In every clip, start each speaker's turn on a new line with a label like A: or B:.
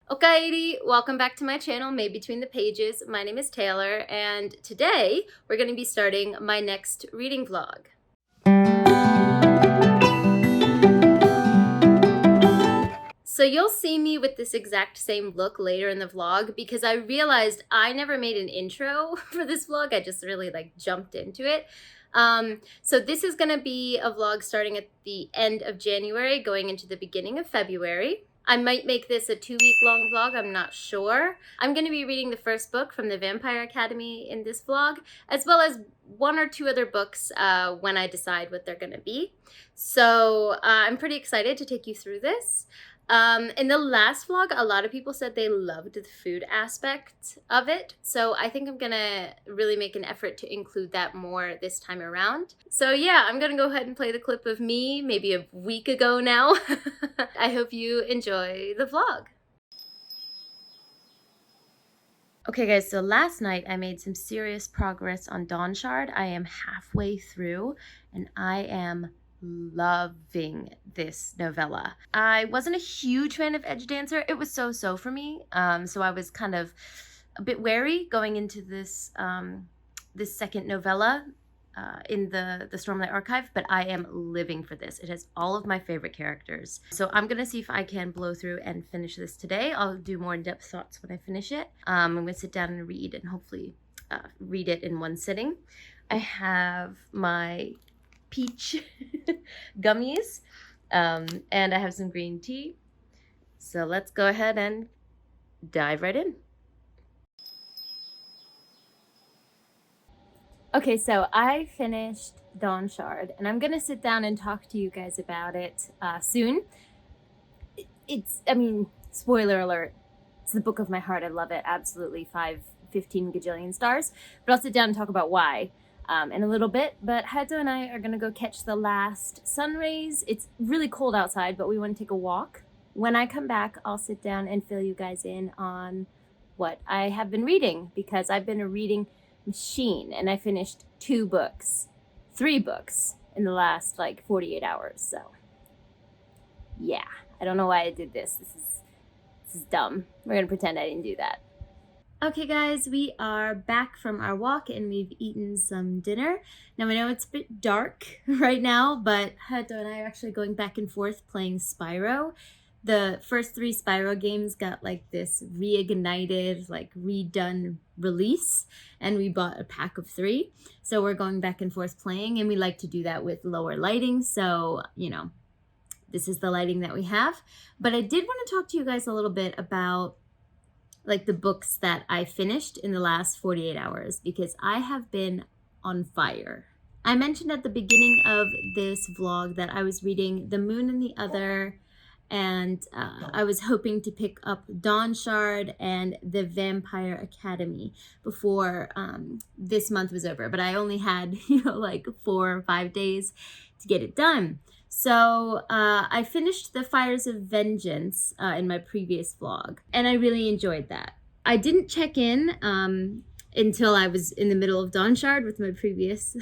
A: Okairi, welcome back to my channel, Made Between the Pages. My name is Taylor, and today we're going to be starting my next reading vlog. So you'll see me with this exact same look later in the vlog because I realized I never made an intro for this vlog. I just really jumped into it. So this is going to be a vlog starting at the end of January, going into the beginning of February. I might make this a 2-week long vlog, I'm not sure. I'm going to be reading the first book from the Vampire Academy in this vlog, as well as 1 or 2 other books when I decide what they're going to be. So I'm pretty excited to take you through this. In the last vlog, a lot of people said they loved the food aspect of it, so I think I'm gonna really make an effort to include that more this time around. So yeah, I'm gonna go ahead and play the clip of me maybe a week ago now. I hope you enjoy the vlog. Okay guys, so last night I made some serious progress on Dawn Shard. I am halfway through and I am loving this novella. I wasn't a huge fan of Edge Dancer. It was so-so for me. So I was kind of a bit wary going into this this second novella in the Stormlight Archive, but I am living for this. It has all of my favorite characters. So I'm gonna see if I can blow through and finish this today. I'll do more in-depth thoughts when I finish it. I'm gonna sit down and read and hopefully read it in one sitting. I have my peach gummies and I have some green tea, so let's go ahead and dive right in. Okay, so I finished Dawn Shard and I'm gonna sit down and talk to you guys about it soon. I mean, spoiler alert, it's the book of my heart. I love it, absolutely. 15 gajillion stars, but I'll sit down and talk about why in a little bit. But Hato and I are gonna go catch the last sun rays. It's really cold outside, but we want to take a walk. When I come back, I'll sit down and fill you guys in on what I have been reading, because I've been a reading machine and I finished 3 books in the last 48 hours. So yeah, I don't know why I did this. This is dumb. We're gonna pretend I didn't do that. Okay guys, we are back from our walk and we've eaten some dinner. Now I know it's a bit dark right now, but Hato and I are actually going back and forth playing Spyro. The first 3 Spyro games got this reignited, redone release, and we bought a pack of 3. So we're going back and forth playing, and we like to do that with lower lighting. So, you know, this is the lighting that we have. But I did want to talk to you guys a little bit about the books that I finished in the last 48 hours, because I have been on fire. I mentioned at the beginning of this vlog that I was reading The Moon and the Other, and I was hoping to pick up Dawn Shard and the Vampire Academy before this month was over, but I only had 4 or 5 days to get it done. So I finished The Fires of Vengeance in my previous vlog, and I really enjoyed that. I didn't check in until I was in the middle of Dawn Shard with my previous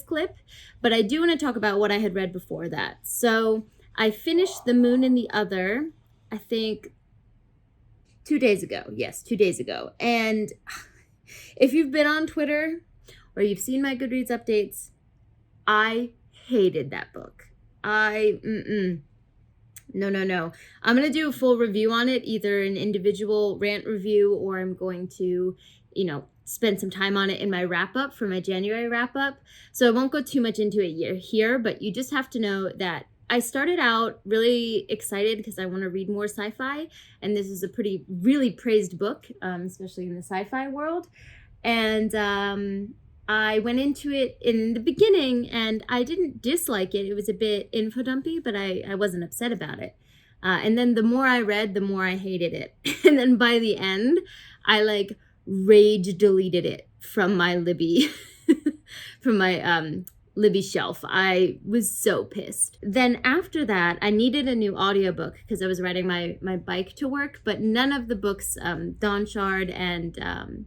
A: clip, but I do want to talk about what I had read before that. So I finished The Moon and the Other, I think 2 days ago. Yes, 2 days ago. And if you've been on Twitter or you've seen my Goodreads updates, I hated that book. No. I'm going to do a full review on it, either an individual rant review, or I'm going to, spend some time on it in my wrap-up for my January wrap-up. So I won't go too much into it here, but you just have to know that I started out really excited because I want to read more sci-fi, and this is a really praised book, especially in the sci-fi world. And I went into it in the beginning and I didn't dislike it. It was a bit info-dumpy, but I wasn't upset about it. And then the more I read, the more I hated it. And then by the end, I rage deleted it from my Libby, from my Libby shelf. I was so pissed. Then after that, I needed a new audiobook because I was riding my bike to work, but none of the books, Dawn Shard and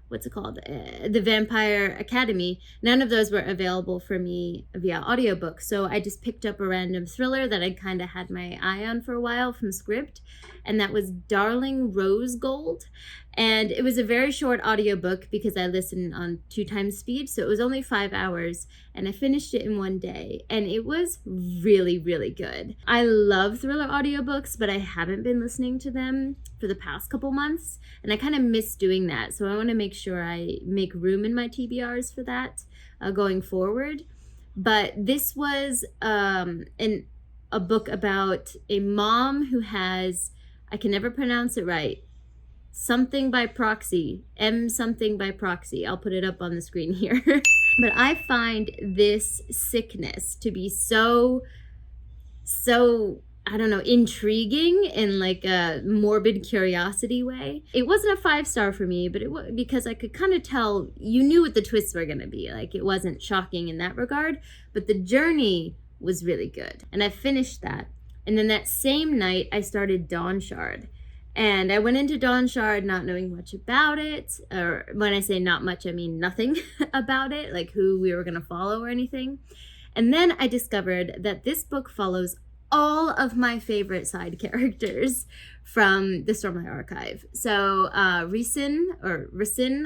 A: what's it called? The Vampire Academy. None of those were available for me via audiobook. So I just picked up a random thriller that I kind of had my eye on for a while from Script, and that was Darling Rose Gold. And it was a very short audiobook because I listened on 2 times speed. So it was only 5 hours, and I finished it in one day, and it was really, really good. I love thriller audiobooks, but I haven't been listening to them for the past couple months, and I kind of miss doing that. So I want to make sure I make room in my TBRs for that going forward. But this was a book about a mom who has, I can never pronounce it right, something by proxy, M something by proxy. I'll put it up on the screen here. But I find this sickness to be so, I don't know, intriguing in like a morbid curiosity way. It wasn't a 5-star for me, but it was because I could kind of tell, you knew what the twists were going to be. Like, it wasn't shocking in that regard, but the journey was really good. And I finished that. And then that same night, I started Dawn Shard. And I went into Dawn Shard not knowing much about it, or when I say not much, I mean nothing about it, like who we were going to follow or anything. And then I discovered that this book follows all of my favorite side characters from the Stormlight Archive. So Ricin,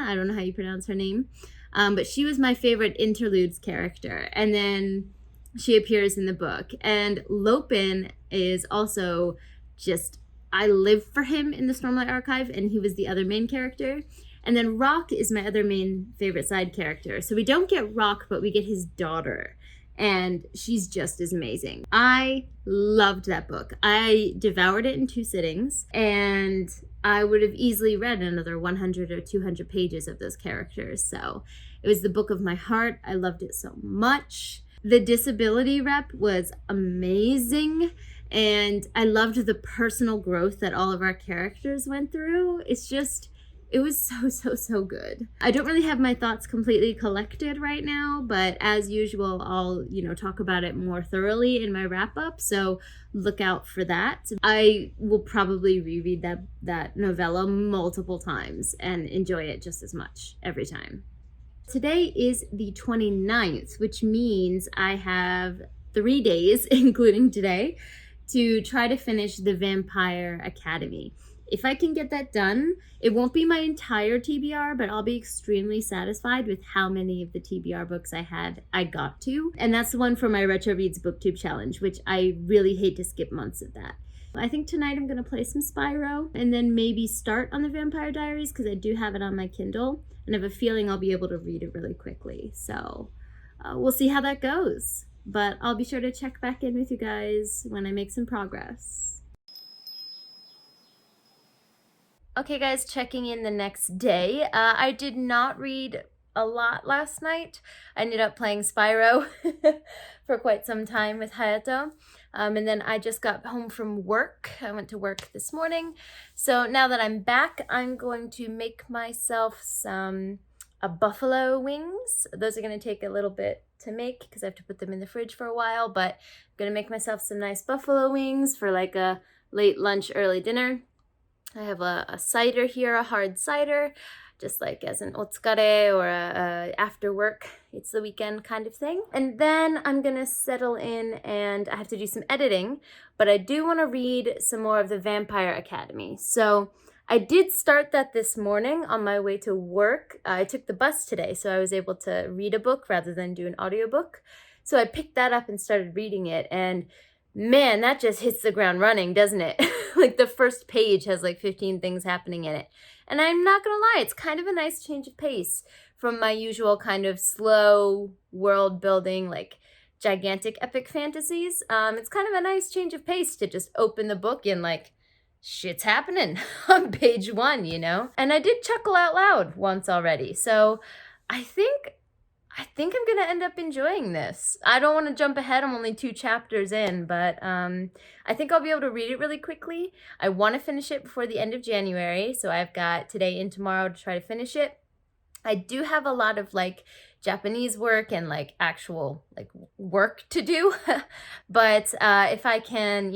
A: I don't know how you pronounce her name, but she was my favorite interludes character. And then she appears in the book. And Lopin is also just, I live for him in the Stormlight Archive, and he was the other main character. And then Rock is my other main favorite side character. So we don't get Rock, but we get his daughter, and she's just as amazing. I loved that book. I devoured it in 2 sittings, and I would have easily read another 100 or 200 pages of those characters. So it was the book of my heart. I loved it so much. The disability rep was amazing. And I loved the personal growth that all of our characters went through. It's just, it was so good. I don't really have my thoughts completely collected right now, but as usual, I'll, talk about it more thoroughly in my wrap up. So look out for that. I will probably reread that novella multiple times and enjoy it just as much every time. Today is the 29th, which means I have 3 days, including today, to try to finish the Vampire Academy. If I can get that done, it won't be my entire TBR, but I'll be extremely satisfied with how many of the TBR books I got to. And that's the one for my Retro Reads BookTube Challenge, which I really hate to skip months of that. I think tonight I'm going to play some Spyro and then maybe start on the Vampire Diaries because I do have it on my Kindle, and I have a feeling I'll be able to read it really quickly. So we'll see how that goes. But I'll be sure to check back in with you guys when I make some progress. Okay guys, checking in the next day. I did not read a lot last night. I ended up playing Spyro for quite some time with Hayato. And then I just got home from work. I went to work this morning. So now that I'm back, I'm going to make myself some buffalo wings. Those are going to take a little bit to make because I have to put them in the fridge for a while, but I'm going to make myself some nice buffalo wings for like a late lunch, early dinner. I have a cider here, a hard cider, just like as an otsukare or a after work, it's the weekend kind of thing. And then I'm going to settle in and I have to do some editing, but I do want to read some more of the Vampire Academy. So I did start that this morning on my way to work. I took the bus today, so I was able to read a book rather than do an audiobook. So I picked that up and started reading it, and man, that just hits the ground running, doesn't it? Like the first page has like 15 things happening in it. And I'm not gonna lie, it's kind of a nice change of pace from my usual kind of slow world building, like gigantic epic fantasies. It's kind of a nice change of pace to just open the book and like, shit's happening on page 1, And I did chuckle out loud once already. So I think I'm gonna end up enjoying this. I don't want to jump ahead. I'm only 2 chapters in, but I think I'll be able to read it really quickly. I want to finish it before the end of January, so I've got today and tomorrow to try to finish it. I do have a lot of like Japanese work and like actual like work to do. But if I can,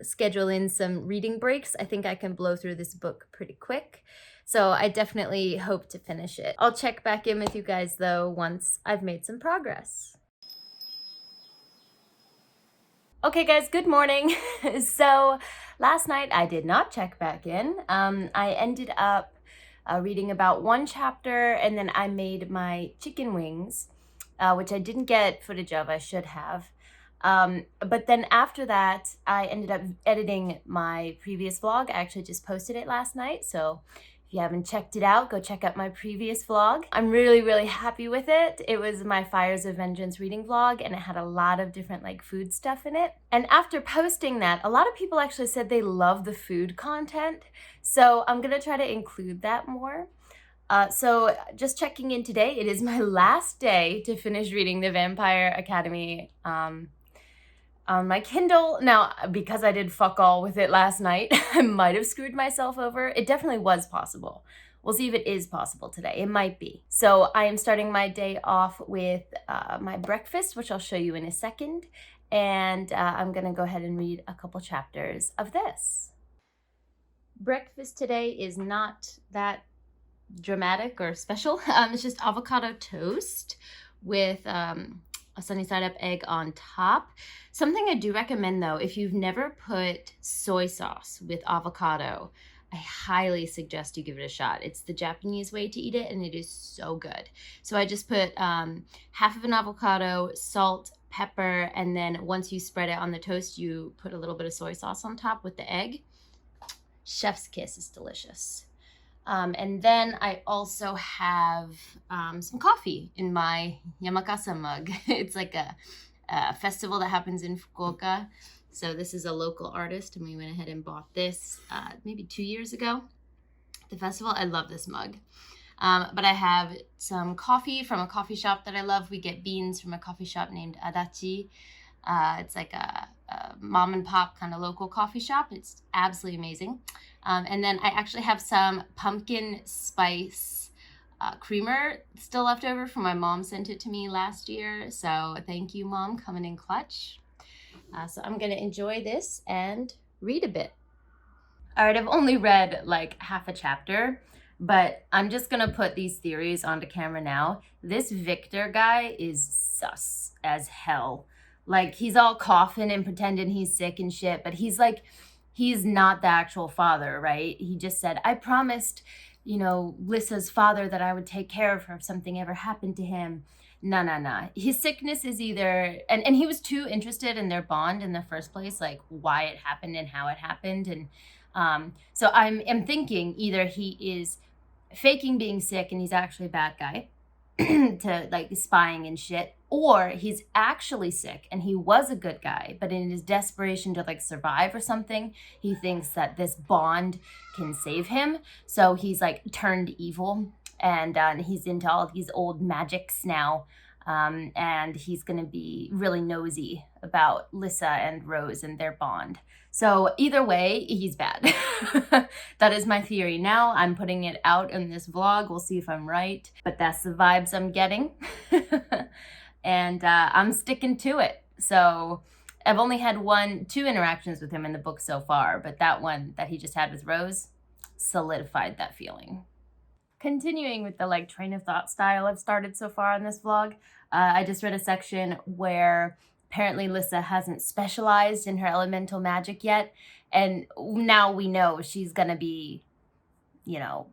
A: schedule in some reading breaks, I think I can blow through this book pretty quick. So I definitely hope to finish it. I'll check back in with you guys though once I've made some progress. Okay guys, good morning. So last night I did not check back in. I ended up reading about one chapter, and then I made my chicken wings, which I didn't get footage of. I should have. But then after that, I ended up editing my previous vlog. I actually just posted it last night, so if you haven't checked it out, go check out my previous vlog. I'm really, really happy with it. It was my Fires of Vengeance reading vlog, and it had a lot of different like food stuff in it. And after posting that, a lot of people actually said they love the food content. So I'm gonna try to include that more. So just checking in today, it is my last day to finish reading the Vampire Academy on my Kindle. Now, because I did fuck all with it last night, I might have screwed myself over. It definitely was possible. We'll see if it is possible today. It might be. So I am starting my day off with my breakfast, which I'll show you in a second. And I'm gonna go ahead and read a couple chapters of this. Breakfast today is not that dramatic or special. It's just avocado toast with a sunny side up egg on top. Something I do recommend though, if you've never put soy sauce with avocado, I highly suggest you give it a shot. It's the Japanese way to eat it, and it is so good. So I just put half of an avocado, salt, pepper, and then once you spread it on the toast, you put a little bit of soy sauce on top with the egg. Chef's kiss. Is delicious. And then I also have some coffee in my Yamakasa mug. It's like a festival that happens in Fukuoka. So this is a local artist, and we went ahead and bought this maybe 2 years ago at the festival. I love this mug. But I have some coffee from a coffee shop that I love. We get beans from a coffee shop named Adachi. It's like a mom and pop kind of local coffee shop. It's absolutely amazing. And then I actually have some pumpkin spice creamer still left over from my mom. Sent it to me last year. So thank you, Mom, coming in clutch. So I'm going to enjoy this and read a bit. All right, I've only read like half a chapter, but I'm just going to put these theories onto camera now. This Victor guy is sus as hell. Like, he's all coughing and pretending he's sick and shit, but he's not the actual father, right? He just said, I promised, Lissa's father that I would take care of her if something ever happened to him. Nah. His sickness is either, and he was too interested in their bond in the first place, like why it happened and how it happened. And so I'm thinking either he is faking being sick and he's actually a bad guy to like spying and shit, or he's actually sick and he was a good guy, but in his desperation to like survive or something, he thinks that this bond can save him. So he's like turned evil, and he's into all these old magics now. And he's going to be really nosy about Lissa and Rose and their bond. So either way, he's bad. That is my theory. Now I'm putting it out in this vlog. We'll see if I'm right, but that's the vibes I'm getting. And I'm sticking to it. So I've only had 2 interactions with him in the book so far, but that one that he just had with Rose solidified that feeling. Continuing with the like train of thought style I've started so far on this vlog, I just read a section where apparently Lissa hasn't specialized in her elemental magic yet, and now we know she's gonna be,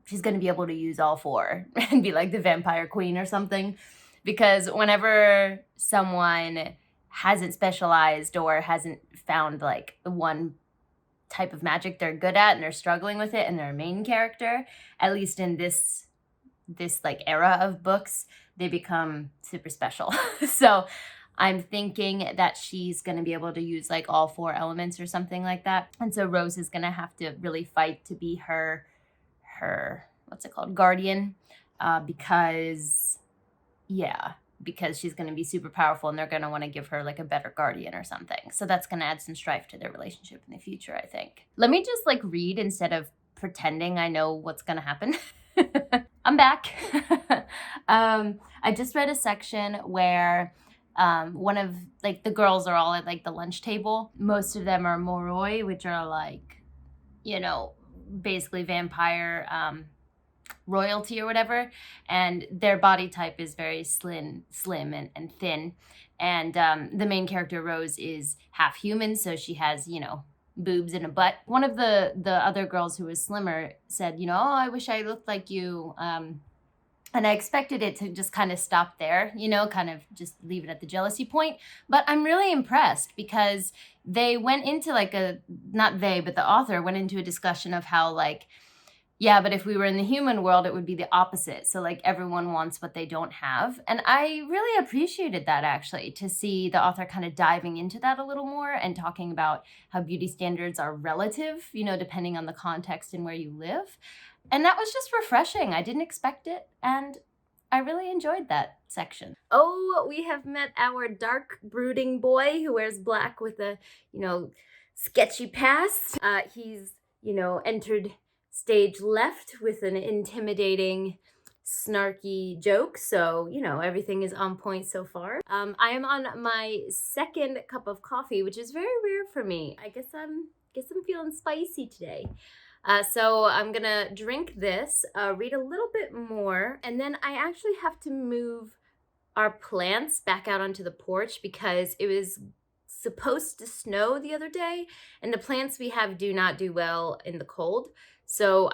A: she's gonna be able to use all 4 and be like the vampire queen or something. Because whenever someone hasn't specialized or hasn't found like one type of magic they're good at and they're struggling with it and they're a main character, at least in this like era of books, they become super special. So I'm thinking that she's going to be able to use like all 4 elements or something like that. And so Rose is going to have to really fight to be her what's it called, guardian, because she's going to be super powerful and they're going to want to give her like a better guardian or something. So that's going to add some strife to their relationship in the future, I think. Let me just like read instead of pretending I know what's going to happen. I'm back. I just read a section where one of like the girls are all at like the lunch table. Most of them are moroi, which are like, you know, basically vampire royalty or whatever, and their body type is very slim and thin. And the main character Rose is half human, so she has, you know, boobs and a butt. One of the other girls who was slimmer said, you know, oh, I wish I looked like you. And I expected it to just kind of stop there, you know, kind of just leave it at the jealousy point. But I'm really impressed because they went into like not they, but the author went into a discussion of how like, yeah, but if we were in the human world, it would be the opposite. So like everyone wants what they don't have. And I really appreciated that actually, to see the author kind of diving into that a little more and talking about how beauty standards are relative, you know, depending on the context and where you live. And that was just refreshing. I didn't expect it. And I really enjoyed that section. Oh, we have met our dark brooding boy who wears black with a, you know, sketchy past. He's, you know, entered stage left with an intimidating, snarky joke. So, you know, everything is on point so far. I am on my second cup of coffee, which is very rare for me. I guess I'm feeling spicy today. So I'm gonna drink this, read a little bit more, and then I actually have to move our plants back out onto the porch because it was supposed to snow the other day, and the plants we have do not do well in the cold. So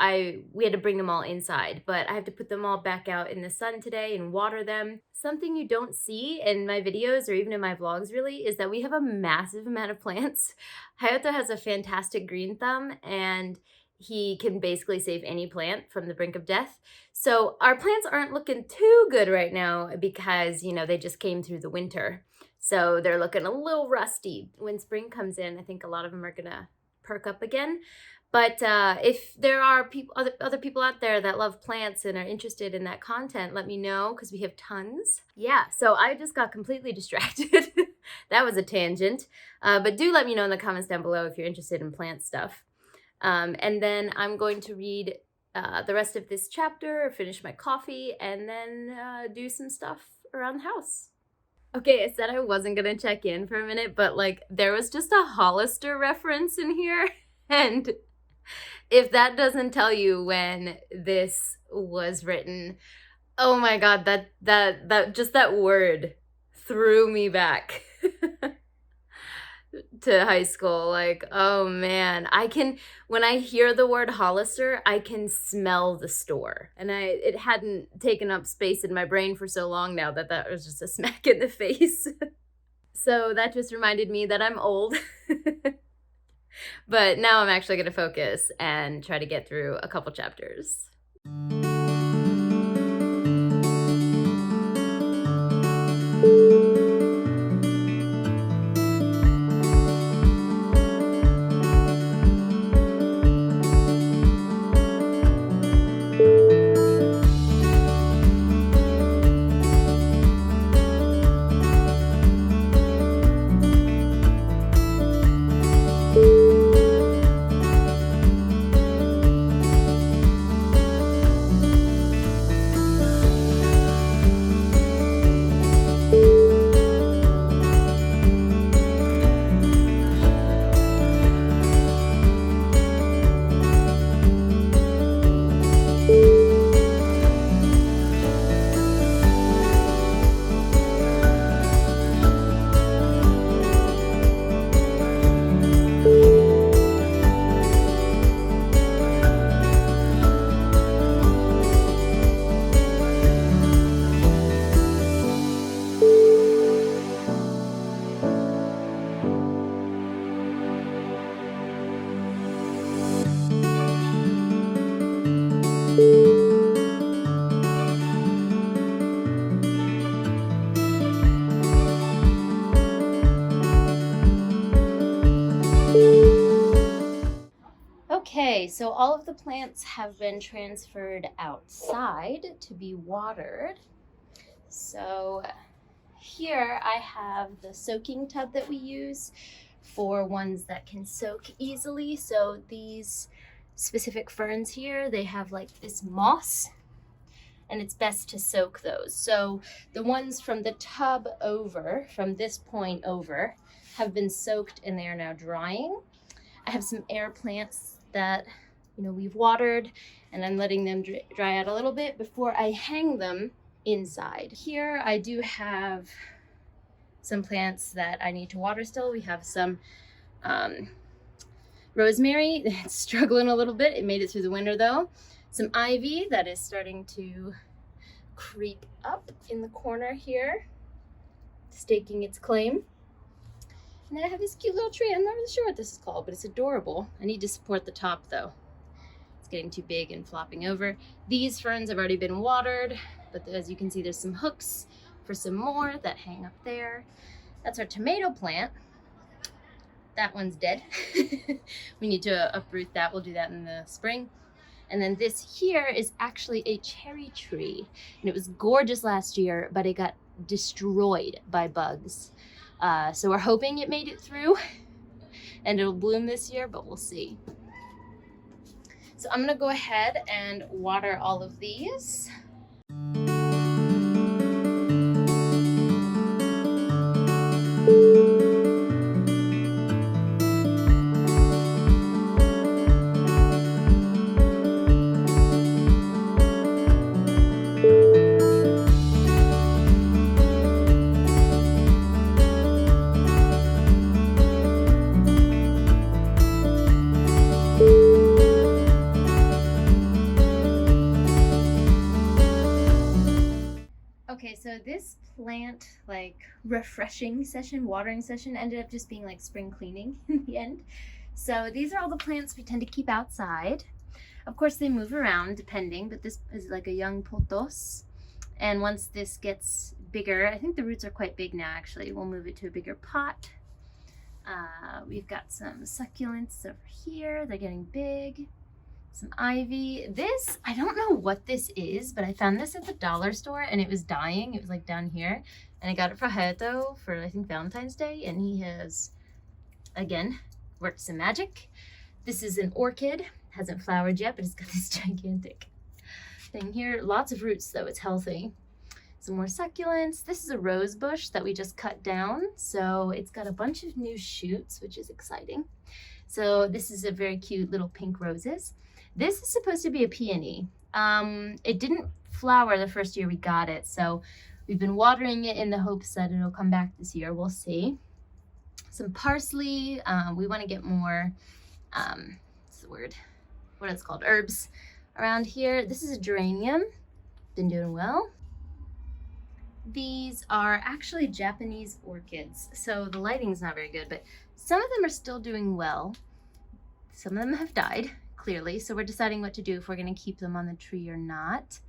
A: we had to bring them all inside, but I have to put them all back out in the sun today and water them. Something you don't see in my videos or even in my vlogs really is that we have a massive amount of plants. Hayato has a fantastic green thumb, and he can basically save any plant from the brink of death. So our plants aren't looking too good right now because, you know, they just came through the winter. So they're looking a little rusty. When spring comes in, I think a lot of them are gonna perk up again. But if there are other people out there that love plants and are interested in that content, let me know because we have tons. Yeah, so I just got completely distracted. That was a tangent. But do let me know in the comments down below if you're interested in plant stuff. And then I'm going to read the rest of this chapter, finish my coffee, and then do some stuff around the house. Okay, I said I wasn't gonna check in for a minute, but like there was just a Hollister reference in here, and if that doesn't tell you when this was written, oh my god, that just that word threw me back to high school. Like, oh man, when I hear the word Hollister, I can smell the store. And it hadn't taken up space in my brain for so long now that was just a smack in the face. So that just reminded me that I'm old. But now I'm actually gonna focus and try to get through a couple chapters. Okay, so all of the plants have been transferred outside to be watered. So here I have the soaking tub that we use for ones that can soak easily. So these specific ferns here, they have like this moss and it's best to soak those. So the ones from the tub over, from this point over, have been soaked and they are now drying. I have some air plants that, you know, we've watered, and I'm letting them dry out a little bit before I hang them inside. Here I do have some plants that I need to water still. We have some rosemary that's struggling a little bit. It made it through the winter though. Some ivy that is starting to creep up in the corner here, staking its claim. And then I have this cute little tree. I'm not really sure what this is called, but it's adorable. I need to support the top though. It's getting too big and flopping over. These ferns have already been watered, but as you can see, there's some hooks for some more that hang up there. That's our tomato plant. That one's dead. We need to uproot that. We'll do that in the spring. And then this here is actually a cherry tree. And it was gorgeous last year, but it got destroyed by bugs. So we're hoping it made it through and it'll bloom this year, but we'll see. So I'm gonna go ahead and water all of these. Okay, so this plant like refreshing session, watering session ended up just being like spring cleaning in the end. So these are all the plants we tend to keep outside. Of course they move around depending, but this is like a young pothos. And once this gets bigger, I think the roots are quite big now actually, we'll move it to a bigger pot. We've got some succulents over here, they're getting big. Some ivy. This, I don't know what this is, but I found this at the dollar store and it was dying. It was like down here. And I got it for Hayato for I think Valentine's Day, and he has, again, worked some magic. This is an orchid. Hasn't flowered yet, but it's got this gigantic thing here. Lots of roots though, it's healthy. Some more succulents. This is a rose bush that we just cut down. So it's got a bunch of new shoots, which is exciting. So this is a very cute little pink roses. This is supposed to be a peony. It didn't flower the first year we got it, so we've been watering it in the hopes that it'll come back this year. We'll see. Some parsley. We want to get more, what's the word? What it's called? Herbs around here. This is a geranium. Been doing well. These are actually Japanese orchids, so the lighting's not very good, but some of them are still doing well. Some of them have died, clearly, so we're deciding what to do, if we're going to keep them on the tree or not.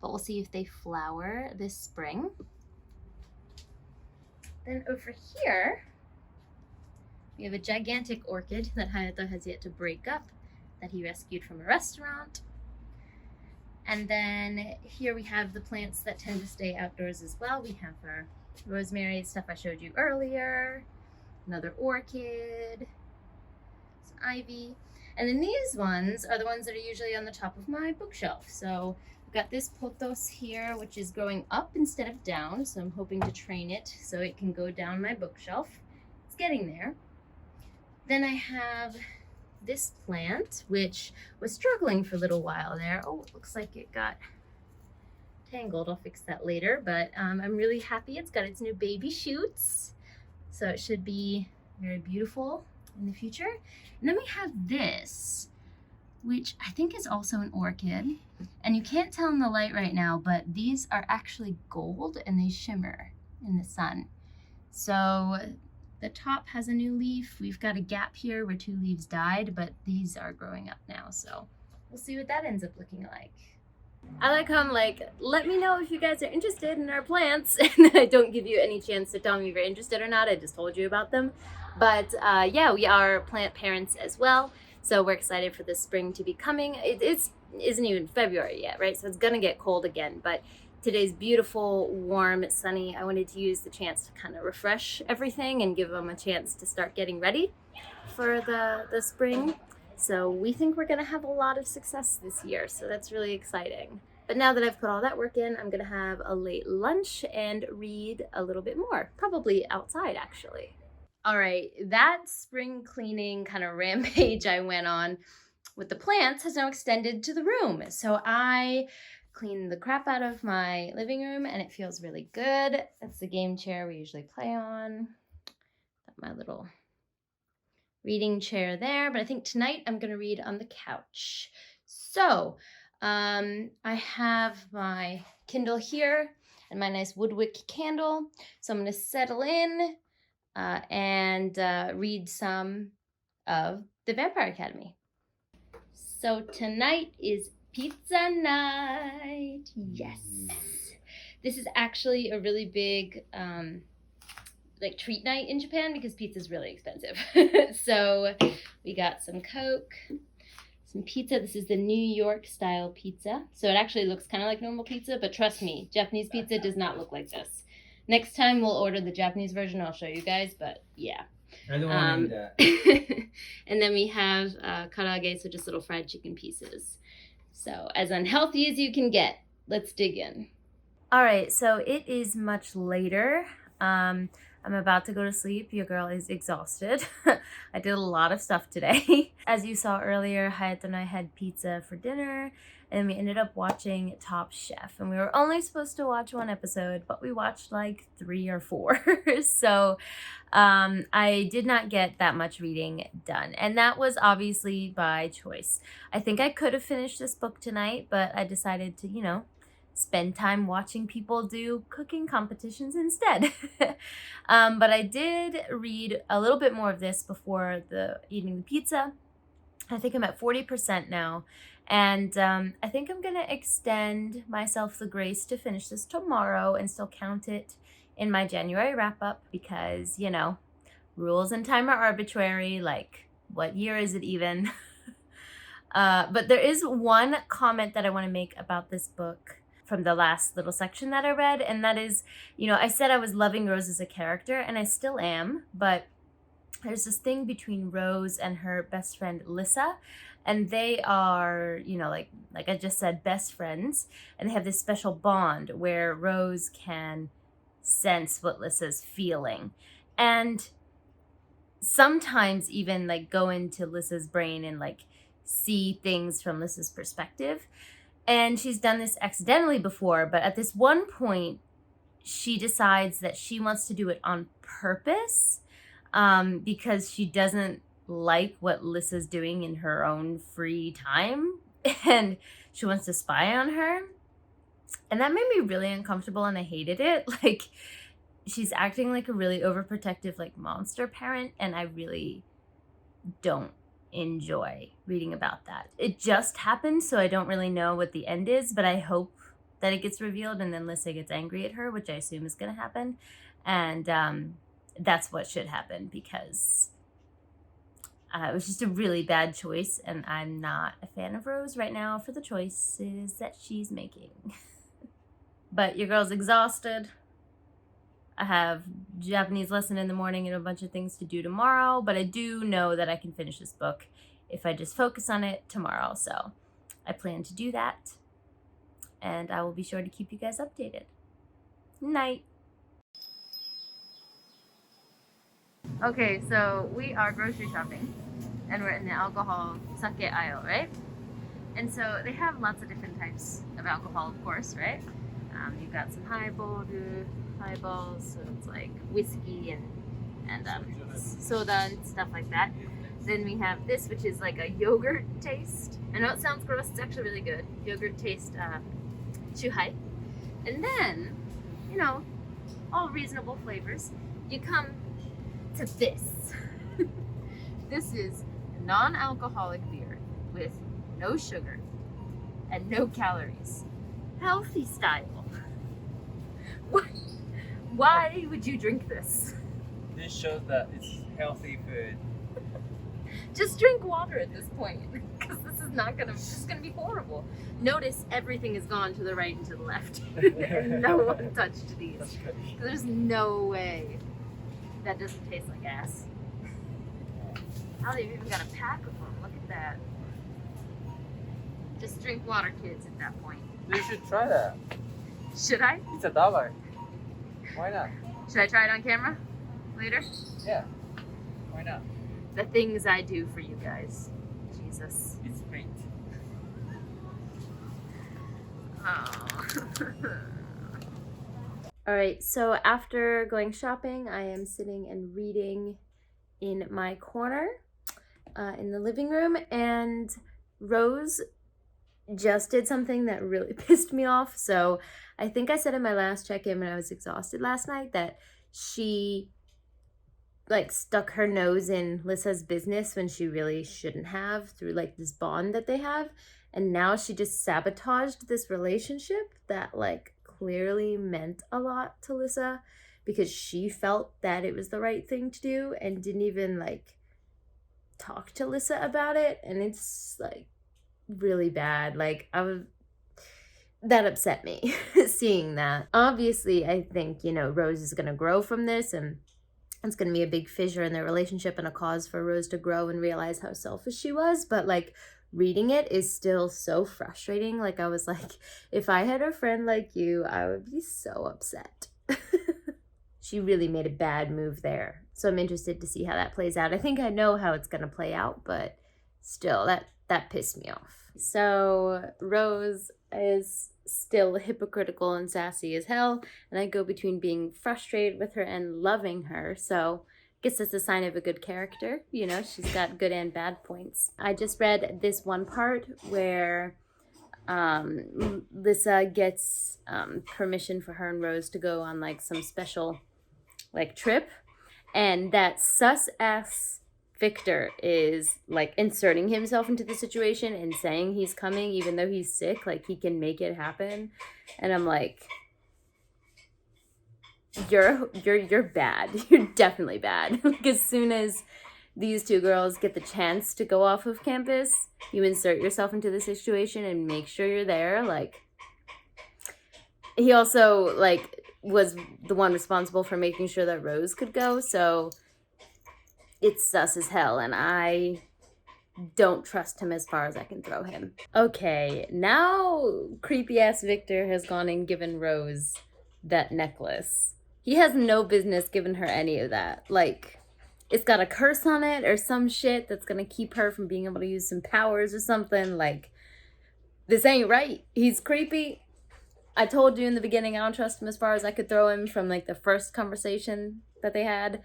A: But we'll see if they flower this spring. Then over here, we have a gigantic orchid that Hayato has yet to break up, that he rescued from a restaurant. And then here we have the plants that tend to stay outdoors as well. We have our rosemary, stuff I showed you earlier, another orchid, some ivy. And then these ones are the ones that are usually on the top of my bookshelf. So I've got this pothos here, which is growing up instead of down. So I'm hoping to train it so it can go down my bookshelf. It's getting there. Then I have this plant, which was struggling for a little while there. Oh, it looks like it got tangled. I'll fix that later, but I'm really happy it's got its new baby shoots. So it should be very beautiful in the future. And then we have this, which I think is also an orchid. And you can't tell in the light right now, but these are actually gold and they shimmer in the sun. So the top has a new leaf. We've got a gap here where 2 leaves died, but these are growing up now. So we'll see what that ends up looking like. I like how I'm like, let me know if you guys are interested in our plants. And then I don't give you any chance to tell me if you're interested or not. I just told you about them. But yeah, we are plant parents as well. So we're excited for the spring to be coming. It isn't even February yet, right? So it's gonna get cold again. But today's beautiful, warm, sunny. I wanted to use the chance to kind of refresh everything and give them a chance to start getting ready for the spring. So we think we're gonna have a lot of success this year. So that's really exciting. But now that I've put all that work in, I'm gonna have a late lunch and read a little bit more, probably outside actually. All right, that spring cleaning kind of rampage I went on with the plants has now extended to the room. So I cleaned the crap out of my living room and it feels really good. That's the game chair we usually play on. Got my little reading chair there, but I think tonight I'm gonna read on the couch. So I have my Kindle here and my nice woodwick candle. So I'm gonna settle in and read some of the Vampire Academy. So tonight is pizza night. Yes. This is actually a really big like treat night in Japan because pizza is really expensive. So we got some Coke, some pizza. This is the New York style pizza. So it actually looks kind of like normal pizza, but trust me, Japanese pizza does not look like this. Next time we'll order the Japanese version. I'll show you guys, but yeah.
B: I don't want to eat that.
A: And then we have karaage, so just little fried chicken pieces. So as unhealthy as you can get. Let's dig in. All right, so it is much later. I'm about to go to sleep. Your girl is exhausted. I did a lot of stuff today. As you saw earlier, Hayato and I had pizza for dinner, and we ended up watching Top Chef. And we were only supposed to watch one episode, but we watched like 3 or 4. So I did not get that much reading done. And that was obviously by choice. I think I could have finished this book tonight, but I decided to, you know, spend time watching people do cooking competitions instead. But I did read a little bit more of this before eating the pizza. I think I'm at 40% now. And I think I'm gonna extend myself the grace to finish this tomorrow and still count it in my January wrap up because, you know, rules and time are arbitrary. Like, what year is it even? But there is one comment that I want to make about this book from the last little section that I read, and that is, you know, I said I was loving Rose as a character, and I still am, but there's this thing between Rose and her best friend Lissa, and they are, you know, like I just said, best friends, and they have this special bond where Rose can sense what Lissa's feeling, and sometimes even like go into Lissa's brain and like see things from Lissa's perspective. And she's done this accidentally before, but at this one point, she decides that she wants to do it on purpose because she doesn't like what Lissa's doing in her own free time. And she wants to spy on her. And that made me really uncomfortable and I hated it. Like, she's acting like a really overprotective, like, monster parent. And I really don't enjoy reading about that. It just happened, so I don't really know what the end is, but I hope that it gets revealed and then Lissa gets angry at her, which I assume is going to happen. And that's what should happen because it was just a really bad choice, and I'm not a fan of Rose right now for the choices that she's making. But your girl's exhausted. I have Japanese lesson in the morning and a bunch of things to do tomorrow, but I do know that I can finish this book if I just focus on it tomorrow. So I plan to do that, and I will be sure to keep you guys updated. Night. Okay, so we are grocery shopping, and we're in the alcohol sake aisle, right? And so they have lots of different types of alcohol, of course, right? You've got some highballs, so it's like whiskey and soda and stuff like that. Then we have this, which is like a yogurt taste. I know it sounds gross, it's actually really good. Yogurt taste chuhai. And then, you know, all reasonable flavors. You come to this. This is non-alcoholic beer with no sugar and no calories. Healthy style. Why would you drink this?
B: This shows that it's healthy food.
A: Just drink water at this point, because this is gonna be horrible. Notice everything has gone to the right and to the left, and no one touched these. There's no way that doesn't taste like ass. Oh, they've even got a pack of them. Look at that. Just drink water, kids, at that point.
B: You should try that.
A: Should I?
B: It's $1. Why not?
A: Should I try it on camera later?
B: Yeah. Why not?
A: The things I do for you guys. Jesus.
B: It's great.
A: Oh. All right, so after going shopping, I am sitting and reading in my corner in the living room, and Rose just did something that really pissed me off. So I think I said in my last check-in when I was exhausted last night that she like stuck her nose in Lissa's business when she really shouldn't have, through like this bond that they have. And now she just sabotaged this relationship that like clearly meant a lot to Lissa, because she felt that it was the right thing to do and didn't even like talk to Lissa about it. And it's like really bad. Like that upset me seeing that. Obviously, I think, you know, Rose is going to grow from this, and it's going to be a big fissure in their relationship and a cause for Rose to grow and realize how selfish she was. But like reading it is still so frustrating. Like I was like, if I had a friend like you, I would be so upset. She really made a bad move there. So I'm interested to see how that plays out. I think I know how it's going to play out, but still, that pissed me off. So Rose is still hypocritical and sassy as hell, and I go between being frustrated with her and loving her. So I guess that's a sign of a good character. You know, she's got good and bad points. I just read this one part where Lissa gets permission for her and Rose to go on like some special like trip, and that sus ass Victor is like inserting himself into the situation and saying he's coming even though he's sick, like he can make it happen. And I'm like, you're bad. You're definitely bad. Like as soon as these two girls get the chance to go off of campus, you insert yourself into the situation and make sure you're there. Like he also like was the one responsible for making sure that Rose could go, so it's sus as hell, and I don't trust him as far as I can throw him. Okay, now creepy ass Victor has gone and given Rose that necklace. He has no business giving her any of that. Like, it's got a curse on it or some shit that's gonna keep her from being able to use some powers or something. Like, this ain't right. He's creepy. I told you in the beginning I don't trust him as far as I could throw him from like the first conversation that they had.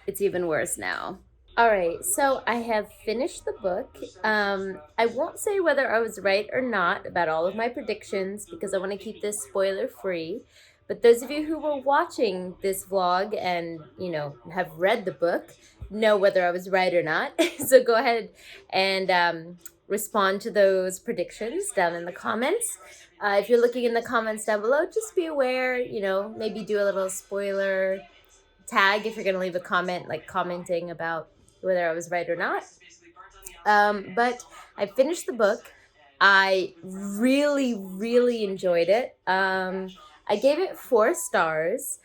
A: It's even worse now. All right, so I have finished the book. I won't say whether I was right or not about all of my predictions because I want to keep this spoiler free. But those of you who were watching this vlog and, you know, have read the book know whether I was right or not. So go ahead and respond to those predictions down in the comments. If you're looking in the comments down below, just be aware, you know, maybe do a little spoiler tag if you're going to leave a comment, like commenting about whether I was right or not. But I finished the book. I really, really enjoyed it. I gave it 4 stars,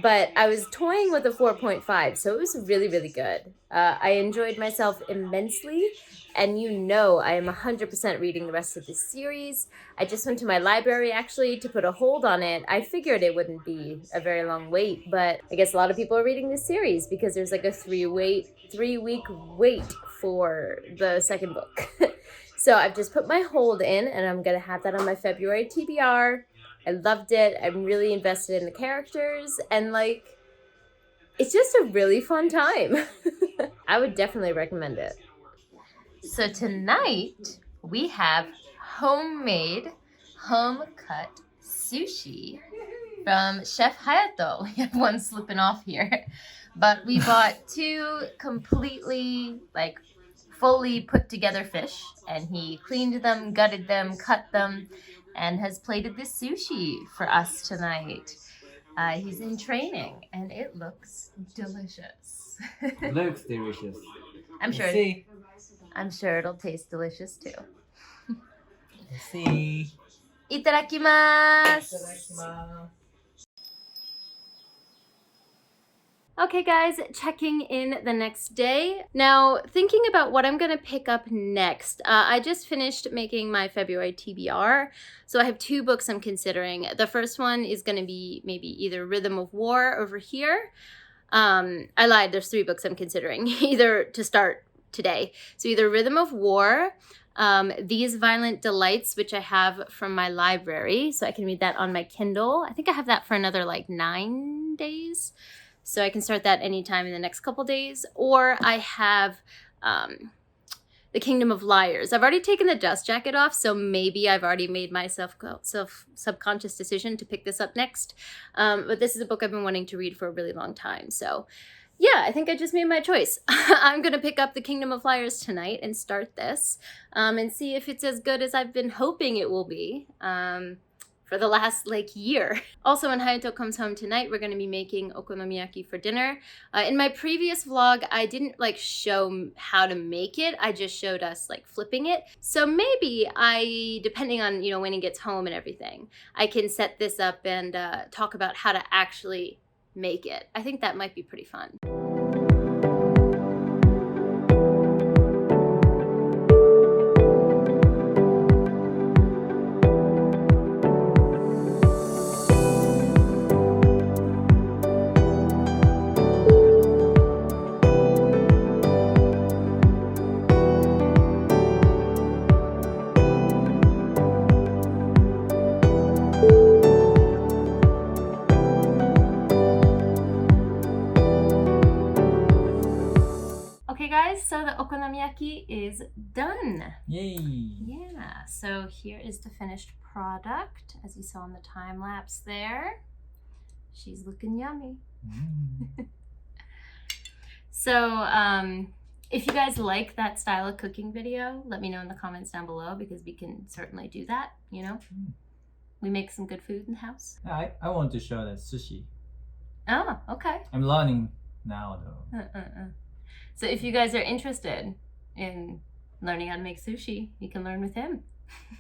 A: but I was toying with a 4.5, so it was really, really good. I enjoyed myself immensely, and you know I am 100% reading the rest of this series. I just went to my library, actually, to put a hold on it. I figured it wouldn't be a very long wait, but I guess a lot of people are reading this series because there's like a 3-week wait for the second book. So I've just put my hold in, and I'm going to have that on my February TBR. I loved it. I'm really invested in the characters, and like, it's just a really fun time. I would definitely recommend it. So tonight we have homemade, home-cut sushi from Chef Hayato. We have one slipping off here, but we bought 2 completely like fully put together fish, and he cleaned them, gutted them, cut them, and has plated this sushi for us tonight. He's in training, and it looks delicious.
B: Looks delicious.
A: I'm sure.
B: See.
A: I'm sure it'll taste delicious too.
B: Let's see.
A: Itadakimasu. Okay guys, checking in the next day. Now, thinking about what I'm gonna pick up next. I just finished making my February TBR, so I have 2 books I'm considering. The first one is gonna be maybe either Rhythm of War over here. I lied, there's 3 books I'm considering, either to start today. So either Rhythm of War, These Violent Delights, which I have from my library, so I can read that on my Kindle. I think I have that for another like 9 days. So I can start that anytime in the next couple days. Or I have The Kingdom of Liars. I've already taken the dust jacket off, so maybe I've already made my subconscious decision to pick this up next. But this is a book I've been wanting to read for a really long time. So yeah, I think I just made my choice. I'm going to pick up The Kingdom of Liars tonight and start this and see if it's as good as I've been hoping it will be. For the last like year. Also, when Hayato comes home tonight, we're going to be making okonomiyaki for dinner. In my previous vlog, I didn't like show how to make it. I just showed us like flipping it. So maybe depending on, you know, when he gets home and everything, I can set this up and talk about how to actually make it. I think that might be pretty fun. Okay guys, so the okonomiyaki is done.
B: Yay!
A: Yeah, so here is the finished product, as you saw in the time lapse there. She's looking yummy. So if you guys like that style of cooking video, let me know in the comments down below, because we can certainly do that, you know? We make some good food in the house.
B: I want to show that sushi.
A: Oh, okay.
B: I'm learning now though.
A: So if you guys are interested in learning how to make sushi, you can learn with him.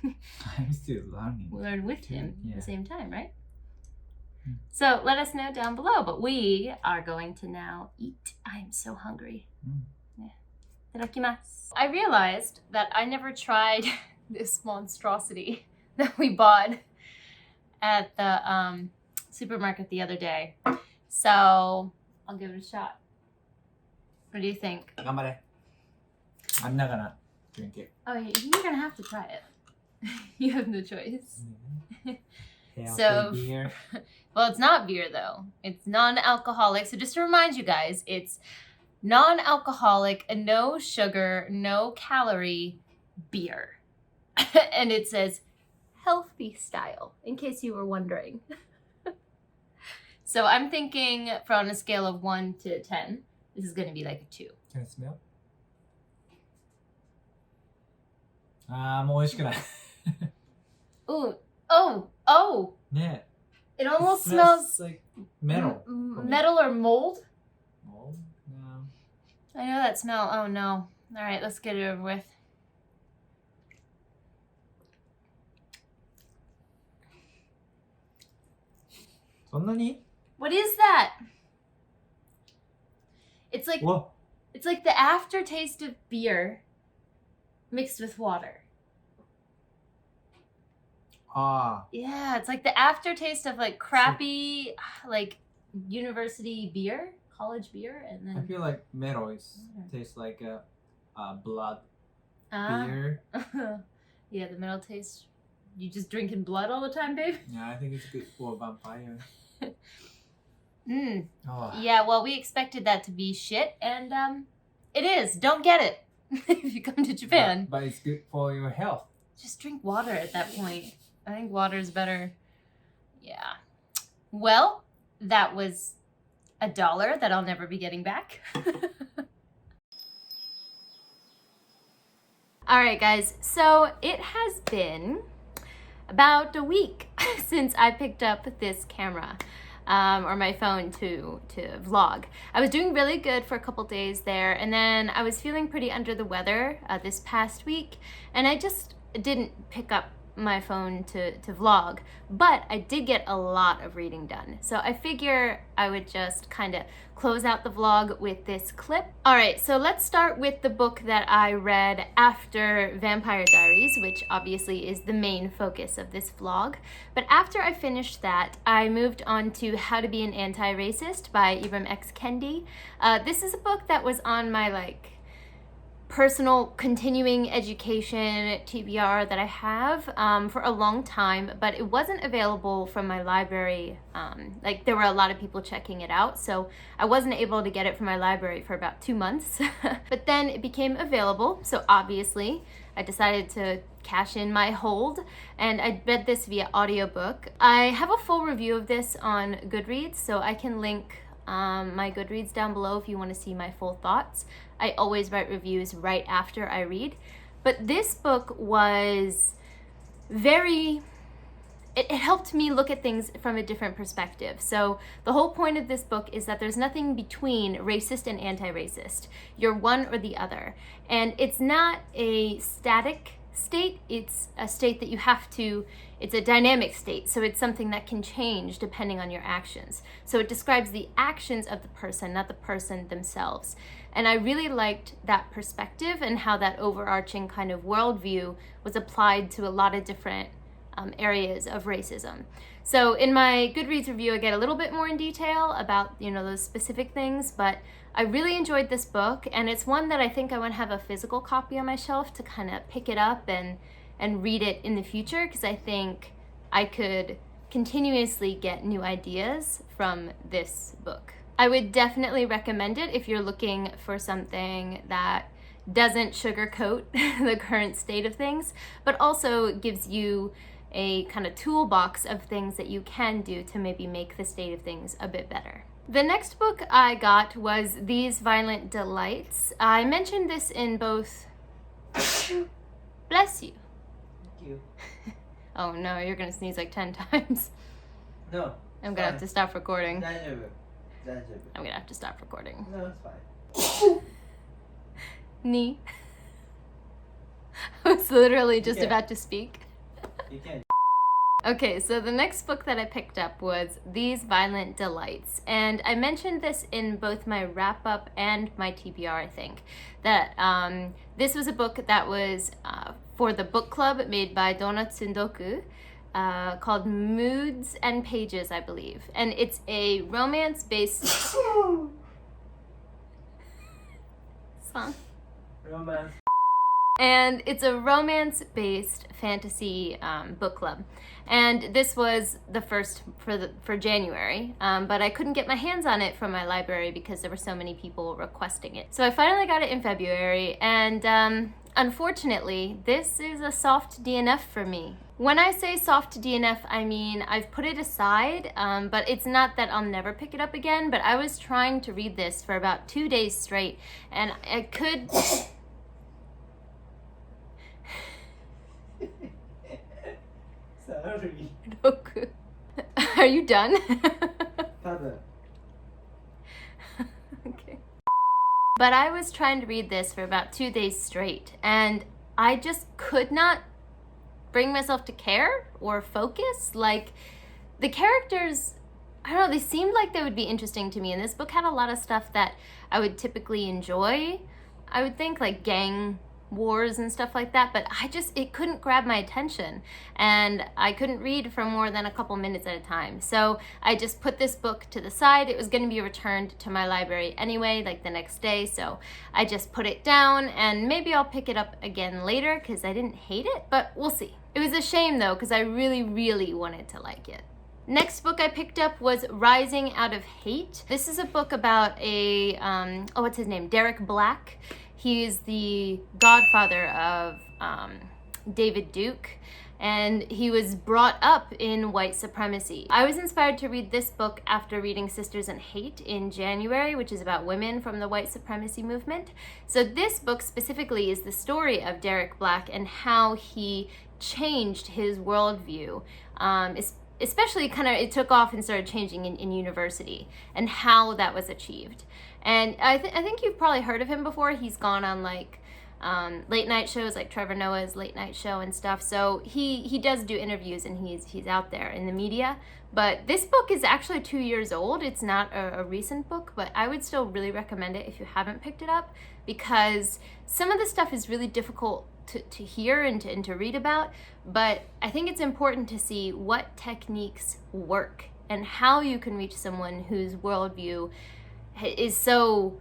B: I'm still learning.
A: Learn with him
B: Yeah.
A: at the same time, right? So let us know down below, but we are going to now eat. I am so hungry. Yeah. Itadakimasu. I realized that I never tried this monstrosity that we bought at the supermarket the other day. So I'll give it a shot. What do you think?
B: Ganbare. I'm not gonna drink it.
A: Oh, you're gonna have to try it. You have no choice.
B: Healthy
A: So-
B: beer.
A: Well, it's not beer though. It's non-alcoholic. So just to remind you guys, it's non-alcoholic, no sugar, no calorie beer. And it says healthy style, in case you were wondering. So I'm thinking on a scale of 1 to 10, this is gonna be like a 2.
B: Can it smell? もう美味しくない。
A: Ooh, oh!
B: ね
A: It
B: it
A: almost smells
B: like metal.
A: metal or mold.
B: Mold? No.
A: I know that smell. Oh no. All right, let's get it over with.
B: So many?
A: What is that? It's like
B: Whoa.
A: it's like the aftertaste of beer mixed with water.
B: Ah.
A: Yeah, it's like the aftertaste of like crappy like university beer, college beer, and
B: I
A: then
B: feel like metal
A: Water.
B: tastes like a blood
A: Ah.
B: beer.
A: Yeah, the metal taste. You just drinking blood all the time, babe?
B: Yeah, I think it's good for vampire.
A: Mm.
B: Oh.
A: Yeah, well, we expected that to be shit, and it is. Don't get it if you come to Japan.
B: But it's good for your health.
A: Just drink water at that point. I think water is better. Yeah. Well, that was $1 that I'll never be getting back. All right, guys. So it has been about a week since I picked up this camera. Or my phone to vlog. I was doing really good for a couple days there, and then I was feeling pretty under the weather this past week, and I just didn't pick up my phone to vlog, but I did get a lot of reading done. So I figure I would just kind of close out the vlog with this clip. All right, so let's start with the book that I read after Vampire Diaries, which obviously is the main focus of this vlog. But after I finished that, I moved on to How to Be an Anti-Racist by Ibram X. Kendi. This is a book that was on my personal continuing education TBR that I have for a long time, but it wasn't available from my library. There were a lot of people checking it out, so I wasn't able to get it from my library for about 2 months. But then it became available, so obviously I decided to cash in my hold, and I read this via audiobook. I have a full review of this on Goodreads, so I can link my Goodreads down below if you want to see my full thoughts. I always write reviews right after I read. But this book was it helped me look at things from a different perspective. So the whole point of this book is that there's nothing between racist and anti-racist. You're one or the other. And it's not a static state, it's a state that it's a dynamic state, so it's something that can change depending on your actions. So it describes the actions of the person, not the person themselves. And I really liked that perspective and how that overarching kind of worldview was applied to a lot of different areas of racism. So in my Goodreads review, I get a little bit more in detail about those specific things, but I really enjoyed this book, and it's one that I think I want to have a physical copy on my shelf to kind of pick it up and read it in the future, because I think I could continuously get new ideas from this book. I would definitely recommend it if you're looking for something that doesn't sugarcoat the current state of things, but also gives you a kind of toolbox of things that you can do to maybe make the state of things a bit better. The next book I got was These Violent Delights. I mentioned this in both... Bless you.
B: Thank you.
A: Oh no, you're gonna sneeze like 10 times.
B: No.
A: I'm gonna have to stop recording.
B: 大丈夫。大丈夫。
A: I'm gonna have to stop recording.
B: No, it's fine.
A: Knee. I was literally just
B: Yeah.
A: about to speak.
B: You can.
A: Okay, so the next book that I picked up was These Violent Delights, and I mentioned this in both my wrap-up and my TBR, I think, that this was a book that was for the book club made by Donna Tsundoku, called Moods and Pages, I believe, and it's a romance-based song.
B: Romance.
A: And it's a romance-based fantasy book club. And this was the first for January, but I couldn't get my hands on it from my library because there were so many people requesting it. So I finally got it in February, and unfortunately, this is a soft DNF for me. When I say soft DNF, I mean I've put it aside, but it's not that I'll never pick it up again, but I was trying to read this for about 2 days straight, and I could...
B: Sorry.
A: Are you done?
B: 多分。
A: Okay. But I was trying to read this for about 2 days straight, and I just could not bring myself to care or focus. The characters, I don't know, they seemed like they would be interesting to me, and this book had a lot of stuff that I would typically enjoy. I would think gang wars and stuff like that, but it couldn't grab my attention, and I couldn't read for more than a couple minutes at a time. So I just put this book to the side. It was going to be returned to my library anyway, the next day, so I just put it down, and maybe I'll pick it up again later because I didn't hate it, but we'll see. It was a shame though, because I really, really wanted to like it. Next book I picked up was Rising Out of Hate. This is a book about what's his name? Derek Black. He's the godfather of David Duke, and he was brought up in white supremacy. I was inspired to read this book after reading Sisters in Hate in January, which is about women from the white supremacy movement. So this book specifically is the story of Derek Black and how he changed his worldview, especially it took off and started changing in university, and how that was achieved. And I think you've probably heard of him before. He's gone on late night shows like Trevor Noah's late night show and stuff. So he does do interviews, and he's out there in the media. But this book is actually 2 years old. It's not a recent book, but I would still really recommend it if you haven't picked it up, because some of the stuff is really difficult to hear and to read about. But I think it's important to see what techniques work and how you can reach someone whose worldview is so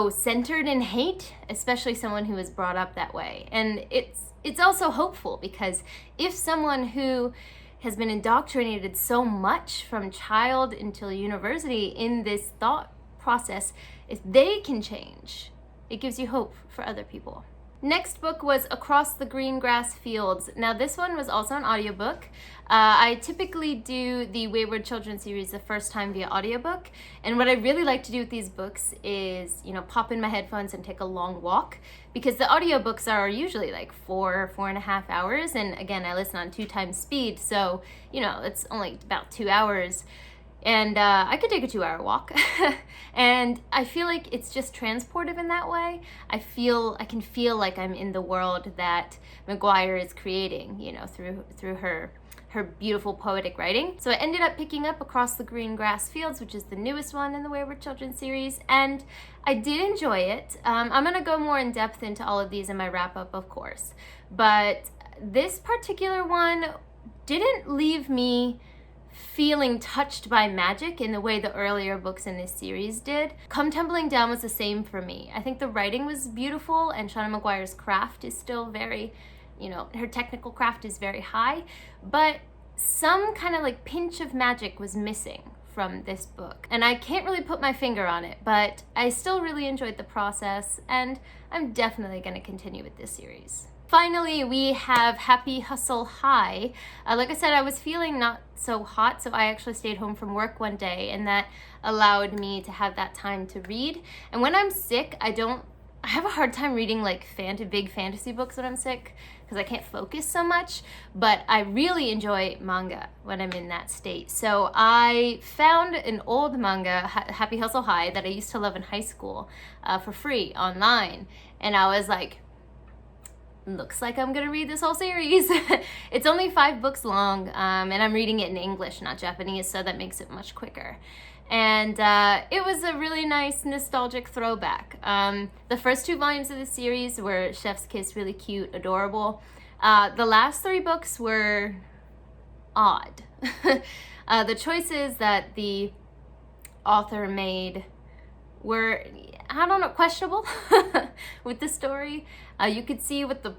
A: centered in hate, especially someone who was brought up that way. And it's also hopeful, because if someone who has been indoctrinated so much from child until university in this thought process, if they can change, it gives you hope for other people. Next book was Across the Green Grass Fields. Now this one was also an audiobook. I typically do the Wayward Children series the first time via audiobook, and what I really like to do with these books is, pop in my headphones and take a long walk, because the audiobooks are usually like 4.5 hours, and again, I listen on 2 times speed, so it's only about 2 hours. And I could take a 2-hour walk. And I feel like it's just transportive in that way. I can feel like I'm in the world that McGuire is creating, through her beautiful poetic writing. So I ended up picking up Across the Green Grass Fields, which is the newest one in the Wayward Children series, and I did enjoy it. I'm gonna go more in depth into all of these in my wrap up, of course, but this particular one didn't leave me feeling touched by magic in the way the earlier books in this series did. Come Tumbling Down was the same for me. I think the writing was beautiful, and Shauna McGuire's craft is still very, her technical craft is very high, but some kind of like pinch of magic was missing from this book. And I can't really put my finger on it, but I still really enjoyed the process, and I'm definitely going to continue with this series. Finally, we have Happy Hustle High. Like I said, I was feeling not so hot, so I actually stayed home from work one day, and that allowed me to have that time to read. And when I'm sick, I have a hard time reading like big fantasy books when I'm sick, because I can't focus so much, but I really enjoy manga when I'm in that state. So I found an old manga, Happy Hustle High, that I used to love in high school for free online, and I was like, looks like I'm gonna read this whole series. It's only 5 books long, and I'm reading it in English, not Japanese, so that makes it much quicker. And it was a really nice nostalgic throwback. The first 2 volumes of the series were Chef's Kiss, really cute, adorable. The last 3 books were odd. The choices that the author made were, I don't know, questionable with the story. You could see what the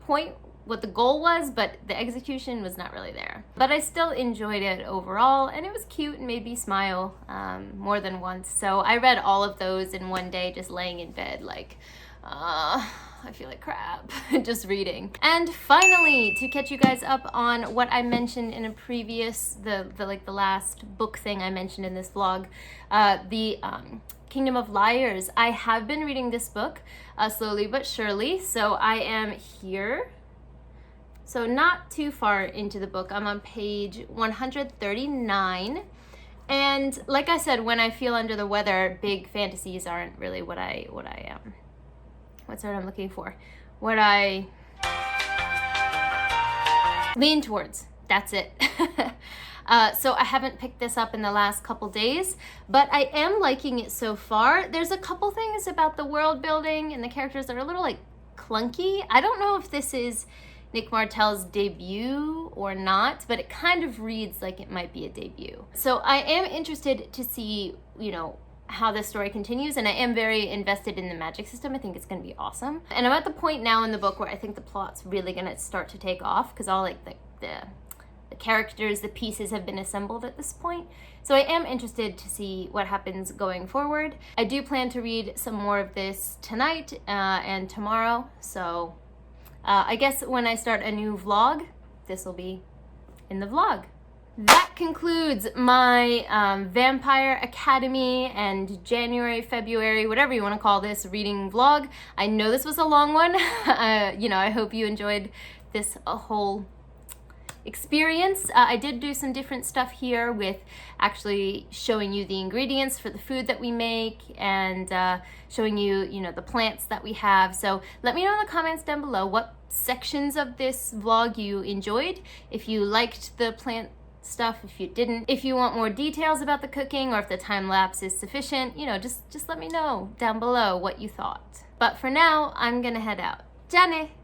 A: goal was, but the execution was not really there. But I still enjoyed it overall, and it was cute and made me smile more than once. So I read all of those in one day, just laying in bed like, I feel like crap, just reading. And finally, to catch you guys up on what I mentioned in a previous, the last book thing I mentioned in this vlog, the Kingdom of Liars. I have been reading this book slowly but surely, so I am here. So not too far into the book. I'm on page 139. And like I said, when I feel under the weather, big fantasies aren't really what I what's the word I'm looking for? What I lean towards. That's it. So I haven't picked this up in the last couple days, but I am liking it so far. There's a couple things about the world building and the characters that are a little like clunky. I don't know if this is Nick Martell's debut or not, but it kind of reads like it might be a debut. So I am interested to see, how this story continues, and I am very invested in the magic system. I think it's going to be awesome. And I'm at the point now in the book where I think the plot's really going to start to take off, because all like the characters, the pieces have been assembled at this point. So I am interested to see what happens going forward. I do plan to read some more of this tonight and tomorrow. So I guess when I start a new vlog, this will be in the vlog. That concludes my Vampire Academy and January, February, whatever you want to call this, reading vlog. I know this was a long one. I hope you enjoyed this whole experience. I did do some different stuff here with actually showing you the ingredients for the food that we make and showing you, the plants that we have. So let me know in the comments down below what sections of this vlog you enjoyed. If you liked the plant stuff, if you didn't, if you want more details about the cooking, or if the time lapse is sufficient, just let me know down below what you thought. But for now, I'm gonna head out. じゃあね!